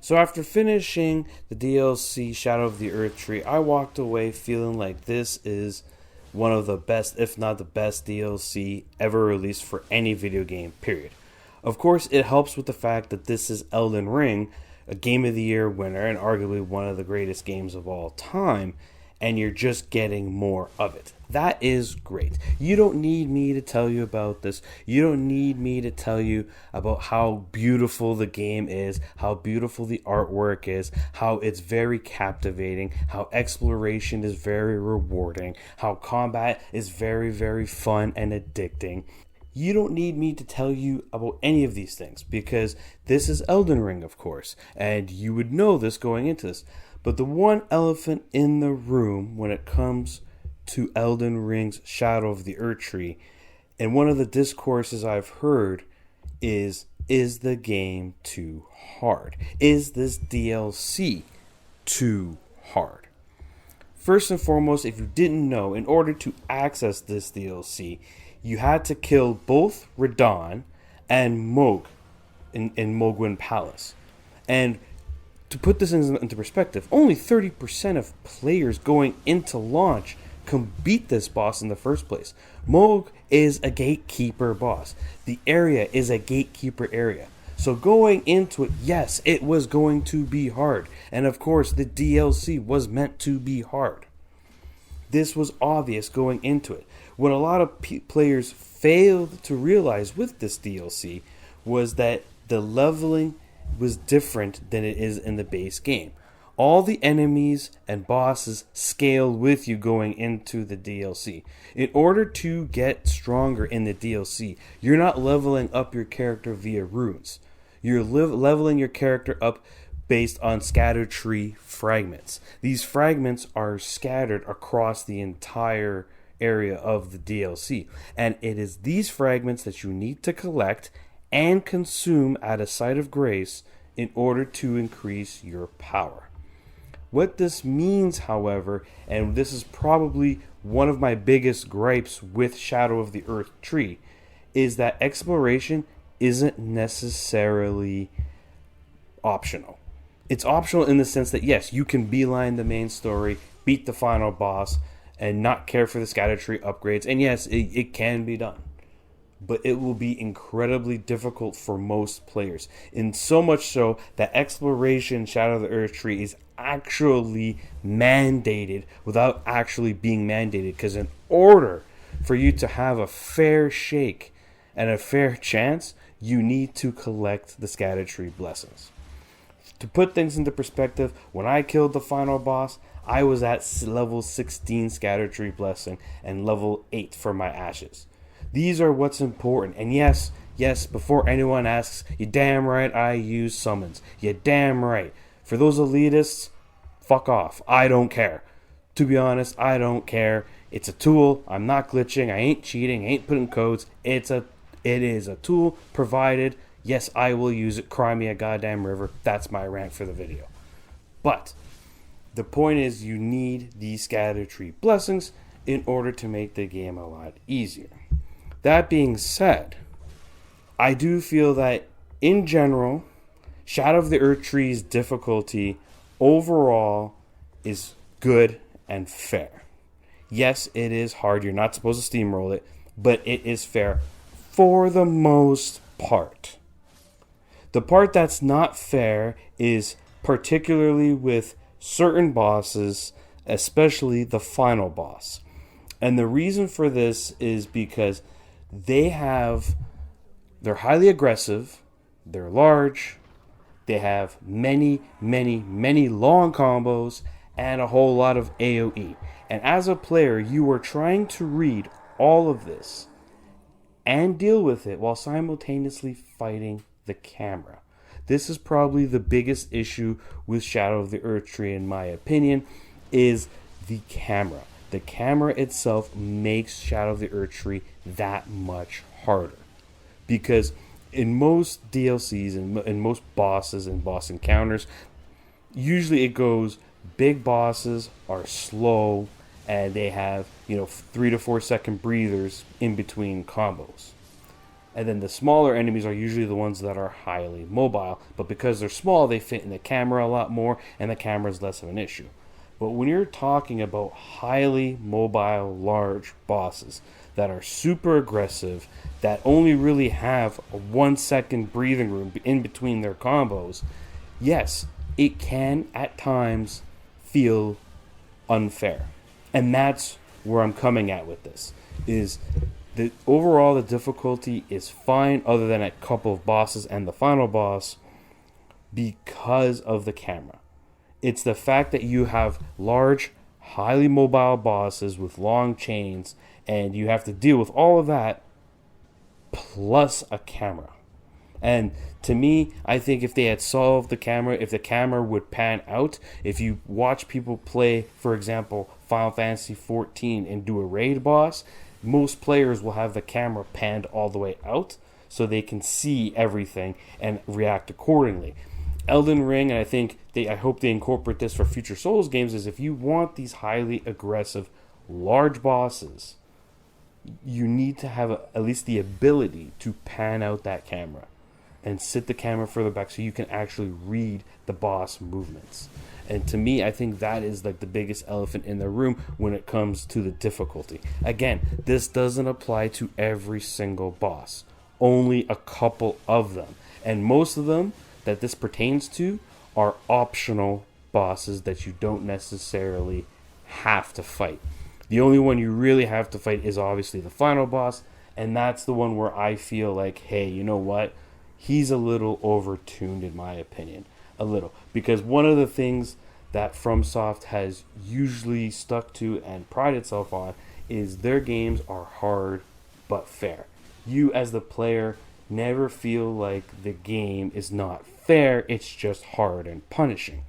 So after finishing the DLC Shadow of the Erdtree, I walked away feeling like this is one of the best, if not the best DLC ever released for any video game, period. Of course, it helps with the fact that this is Elden Ring, a Game of the Year winner and arguably one of the greatest games of all time, and you're just getting more of it. That is great. You don't need me to tell you about this. You don't need me to tell you about how beautiful the game is, how beautiful the artwork is, how it's very captivating, how exploration is very rewarding, how combat is very, very fun and addicting. You don't need me to tell you about any of these things because this is Elden Ring, of course, and you would know this going into this. But the one elephant in the room when it comes to Elden Ring's Shadow of the Erdtree, and one of the discourses I've heard is the game too hard? Is this DLC too hard? First and foremost, if you didn't know, in order to access this DLC, you had to kill both Radahn and Mohg in Mohgwyn Palace. And to put this into perspective, only 30% of players going into launch can beat this boss in the first place. Mohg is a gatekeeper boss. The area is a gatekeeper area. So going into it, yes, it was going to be hard. And of course, the DLC was meant to be hard. This was obvious going into it. What a lot of players failed to realize with this DLC was that the leveling was different than it is in the base game. All the enemies and bosses scale with you going into the DLC. In order to get stronger in the DLC, you're not leveling up your character via runes. You're leveling your character up based on Erdtree fragments. These fragments are scattered across the entire area of the DLC, and it is these fragments that you need to collect and consume at a site of grace in order to increase your power. What this means, however, and this is probably one of my biggest gripes with Shadow of the Erdtree, is that exploration isn't necessarily optional. It's optional in the sense that, yes, you can beeline the main story, beat the final boss, and not care for the Erdtree upgrades. And yes, it can be done. But it will be incredibly difficult for most players. And so much so that exploration Shadow of the Erdtree is actually mandated without actually being mandated. Because in order for you to have a fair shake and a fair chance, you need to collect the Erdtree blessings. To put things into perspective, when I killed the final boss, I was at level 16 Erdtree blessing and level 8 for my ashes. These are what's important. And yes, before anyone asks, you're damn right I use summons. You're damn right. For those elitists, fuck off. I don't care. To be honest, I don't care. It's a tool. I'm not glitching. I ain't cheating. I ain't putting codes. It is a tool provided. Yes, I will use it. Cry me a goddamn river. That's my rant for the video. But the point is, you need these Erdtree blessings in order to make the game a lot easier. That being said, I do feel that in general, Shadow of the Erdtree's difficulty overall is good and fair. Yes, it is hard. You're not supposed to steamroll it, but it is fair for the most part. The part that's not fair is particularly with certain bosses, especially the final boss. And the reason for this is because they're highly aggressive, they're large, they have many long combos, and a whole lot of AoE. And as a player, you are trying to read all of this and deal with it while simultaneously fighting the camera. This is probably the biggest issue with Shadow of the Erdtree, in my opinion, is the camera. The camera itself makes Shadow of the Erdtree that much harder. Because in most DLCs and in most bosses and boss encounters, usually it goes, big bosses are slow and they have 3 to 4 second breathers in between combos. And then the smaller enemies are usually the ones that are highly mobile, but because they're small, they fit in the camera a lot more, and the camera is less of an issue. But when you're talking about highly mobile, large bosses that are super aggressive, that only really have a 1 second breathing room in between their combos, yes, it can at times feel unfair. And that's where I'm coming at with this. Is the overall the difficulty is fine other than a couple of bosses and the final boss because of the camera. It's the fact that you have large, highly mobile bosses with long chains, and you have to deal with all of that plus a camera. And to me, I think if they had solved the camera, if the camera would pan out, if you watch people play, for example, Final Fantasy 14 and do a raid boss, most players will have the camera panned all the way out so they can see everything and react accordingly. Elden Ring, and I hope they incorporate this for future Souls games, is if you want these highly aggressive, large bosses, you need to have at least the ability to pan out that camera and sit the camera further back so you can actually read the boss movements. And to me, I think that is like the biggest elephant in the room when it comes to the difficulty. Again, this doesn't apply to every single boss, only a couple of them. And most of them that this pertains to are optional bosses that you don't necessarily have to fight. The only one you really have to fight is obviously the final boss, and that's the one where I feel like, hey, you know what? He's a little overtuned in my opinion. A little. Because one of the things that FromSoft has usually stuck to and prided itself on is their games are hard but fair. You as the player never feel like the game is not fair, it's just hard and punishing.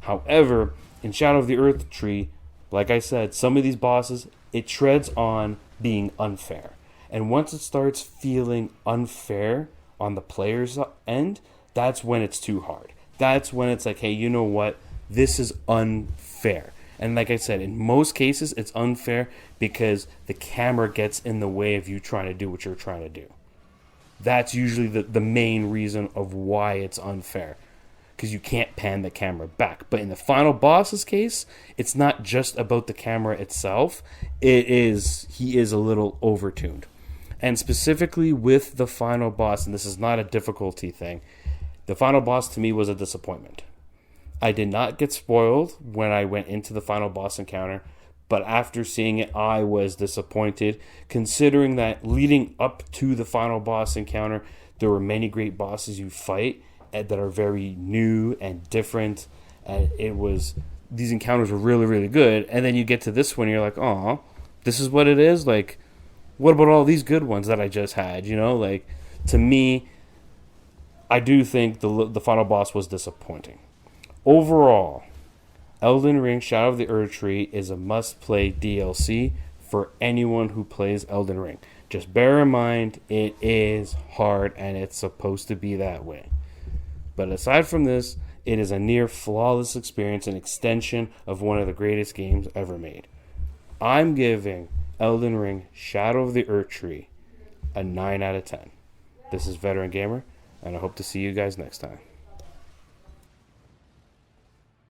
However, in Shadow of the Erdtree, like I said, some of these bosses, it treads on being unfair. And once it starts feeling unfair on the player's end, that's when it's too hard. That's when it's like, hey, you know what? This is unfair. And like I said, in most cases, it's unfair because the camera gets in the way of you trying to do what you're trying to do. That's usually the main reason of why it's unfair, because you can't pan the camera back. But in the final boss's case, it's not just about the camera itself. He is a little overtuned. And specifically with the final boss, and this is not a difficulty thing, the final boss to me was a disappointment. I did not get spoiled when I went into the final boss encounter, but after seeing it, I was disappointed, considering that leading up to the final boss encounter, there were many great bosses you fight that are very new and different, and these encounters were really, really good. And then you get to this one, and you're like, oh, this is what it is? Like, what about all these good ones that I just had? You know, like, to me, I do think the final boss was disappointing. Overall, Elden Ring Shadow of the Erdtree is a must-play DLC for anyone who plays Elden Ring. Just bear in mind, it is hard, and it's supposed to be that way. But aside from this, it is a near flawless experience, an extension of one of the greatest games ever made. I'm giving Elden Ring Shadow of the Erdtree a 9 out of 10. This is Veteran Gamer, and I hope to see you guys next time.